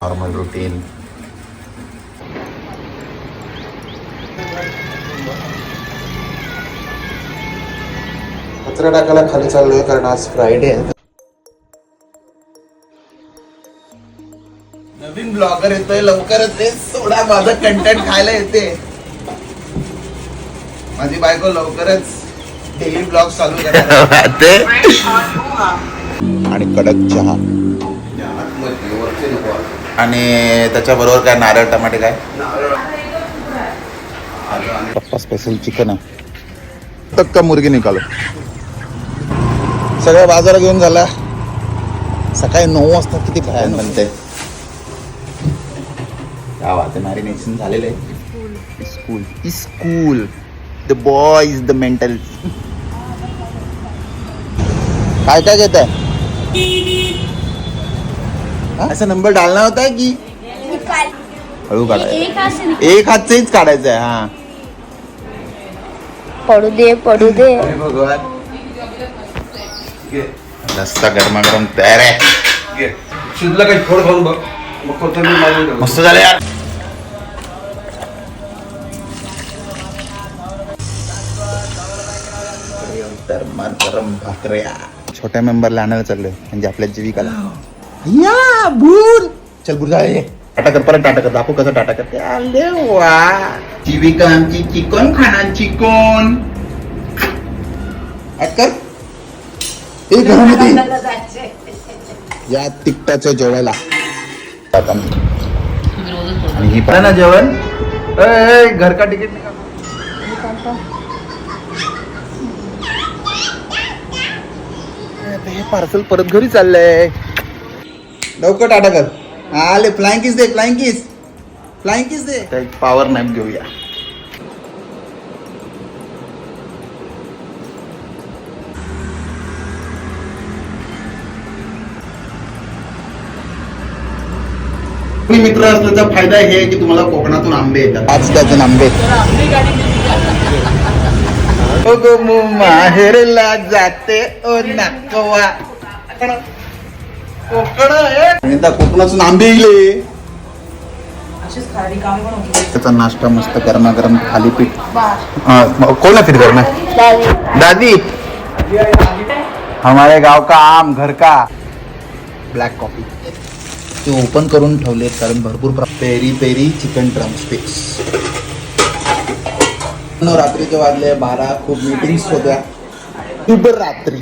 Normal routine. कचरा टाकायला खाली चाललोय कारण आज फ्रायडे आहे. नवीन ब्लॉगर येतोय लवकरच. ते सोडा, माझं कंटेंट खायला येते. माझी बायको लवकरच डेली ब्लॉग चालू करणार ते. आणि कडक चहा आणि त्याच्याबरोबर काय नारळ टमाटे काय पप्पा स्पेशल चिकन आहे. तक का मुर्गी निकालो. सगळ्या बाजारात घेऊन झाला. सकाळी 9 वाजता किती भयान बनते. काय वाटते मॅरिनेशन झालेलं आहे. School the boys the mental. काय काय घेत आहे. ऐसा नंबर डालना होता है कि हळू काढायचं. एक हातचंच काढायचं आहे. हा पडू दे. भगवान. रस्ता गरमागरम तयार आहे. शिजलं काही थोडं खाऊन बघ. मग कोथिंबीर मारून ठेव. मस्त झालं यार. गरम भाकऱ्या. छोट्या मेंबरला आणायला चाललोय म्हणजे आपल्या जीविकाला. या भूल चल भूल झाले. टाटा कर परत. टाटा कर. दाखव कसं टाटा करते. आले वा. जीविका आमची चिकन खाणार. चिकन कर. हे घरामध्ये या तिकटाच्या जेवायला आणि ही पण ना जेवण. घर का तिकीट नाही का? हे पार्सल परत घरी चाललंय. लवकर टाटा कर. आले फ्लाइंग किस दे. फ्लाइंग किस दे. एक पॉवर नॅप घेऊया. मित्र असल्याचा फायदा हे आहे की तुम्हाला कोकणातून आंबे येतात. 5 डझन आंबे. ओ गो माहेरला जाते ओ नाकवा. कोकणातून आंबे येईल. त्याचा नाश्ता मस्त गरमागरम थालीपीठ. कोण आहे फिर घर में दादी. हमारे गाव का आम घर का. ब्लॅक कॉफी ते ओपन करून ठेवलेत कारण भरपूर पेरी पेरी चिकन ड्रमस्टिक्स. रात्रीचे वाजले 12. खूप मीटिंग्स होत्या. शुभ रात्री.